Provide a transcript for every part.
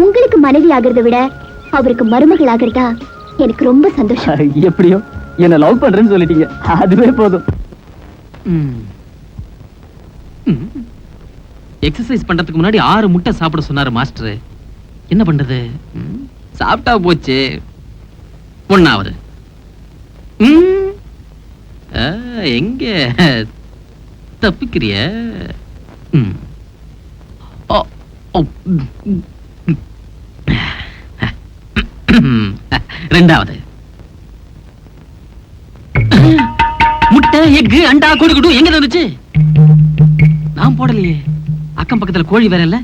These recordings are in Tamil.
உங்களுக்கு மனைவி ஆகிறத விட அவருக்கு மருமகள் ஆகிறதா எனக்கு ரொம்ப சந்தோஷம். எப்படியோ என்ன லவ் பண்றேன்னு சொல்லிட்டீங்க, அதுவே போதும். எக்ஸசைஸ் பண்றதுக்கு முன்னாடி 6 முட்டை சாப்பிட சொன்னாரு மாஸ்டர். என்ன பண்றது? சாப்பிட்டா போச்சு. 1வது எங்க தப்பிக்கிறிய? 2வது முட்டை, எக்கு, அண்டா, கோழி குடு எங்க வந்துச்சு? நான் போடலையே. அக்கம் பக்கத்துல கோழி வேற இல்ல.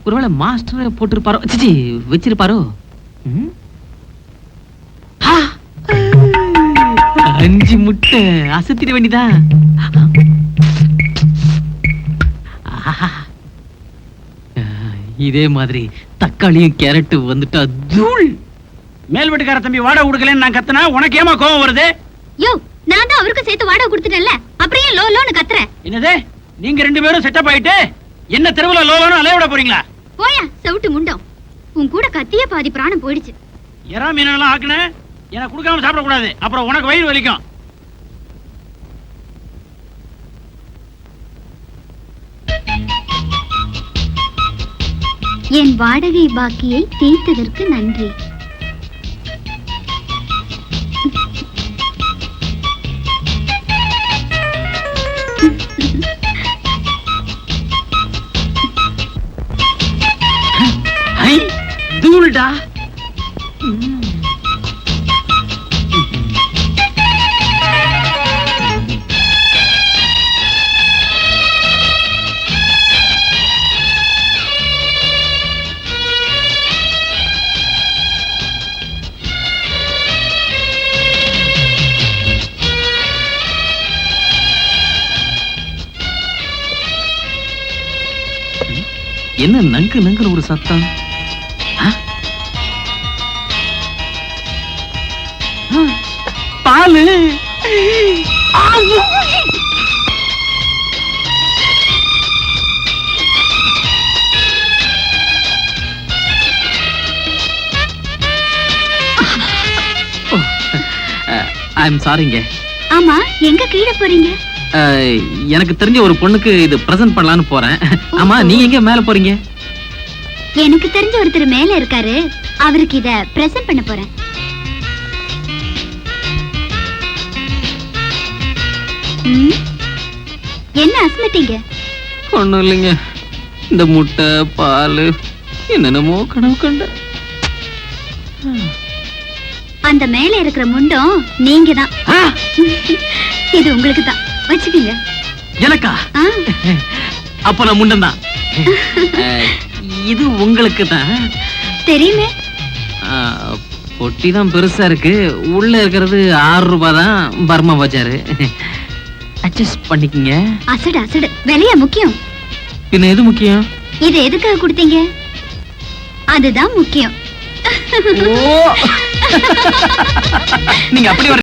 ஒருவேளை மாஸ்டர் போட்டிருப்பாரோ, சிச்சி வச்சிருப்பாரோ. 5 முட்டை அசத்திட வேண்டியதா. இதே மாதிரி தக்காளியும் கேரட் வந்துட்டா தூள். மேல் வீட்டுக்கார தம்பி வாடகை கொடுக்கலன்னு நான் கத்துனா உனக்கு ஏமா கோவம் வருது? யோ, நான் தான் அவருக்கு சேர்த்து வாடகை கொடுத்துட்டேன்ல, அப்புறம் ஏன் லோ லோன்னு கத்துற? என்னது, நீங்க 2 பேரும் செட்டப் ஆயிட்டு என்ன தெருவுல லோலோன்னு அலைய விட போறீங்களா? போயா சவுட்டு முண்டம், உன் கூட கத்தியே பாதி பிராணம் போயிடுச்சு. எறா மீனெல்லாம் ஆக்குன எனக்கு கொடுக்காம சாப்பிட கூடாது, அப்புறம் உனக்கு வயிறு வலிக்கும். என் வாடகை பாக்கியை தீர்த்ததற்கு நன்றி. தூள்டா. என்ன நங்கு நங்குற ஒரு சத்தம்? பாலு. ஐம் சாரிங்க. ஆமா, எங்க கீழே போறீங்க? எனக்கு தெரிஞ்ச ஒரு பொண்ணுக்கு இது பிரசன்ட் பண்ணலான்னு போறேன். ஆமா, நீங்க எங்க மேல போறீங்க? எனக்கு தெரிஞ்ச ஒருத்தர் மேல இருக்காரு, அவருக்கு இத பிரசன்ட் பண்ண போறேன். என்ன அசமத்தீங்க? ஒண்ணும் இல்லைங்க. இந்த முட்டை, பால், என்னென்னமோ கனவு கண்ட. அந்த மேல இருக்கிற முண்டம் நீங்க தான். இது உங்களுக்கு தான், வச்சுக்கீங்க. எனக்கா? அப்ப நான் முண்டம் தான். இது உங்களுக்கு தான் தெரியுமே. பொட்டி தான் பெருசா இருக்கு, உள்ள இருக்கிறது 6 ரூபாய் தான். பர்மா பஜாரு. அட்ஜஸ்ட் பண்ணிக்கங்க. அசடு அசடு, விலையா முக்கியம்? பின்ன எது முக்கியம்? இது எதுக்காக கொடுத்தீங்க? அதுதான் முக்கியம். நீங்க அப்படி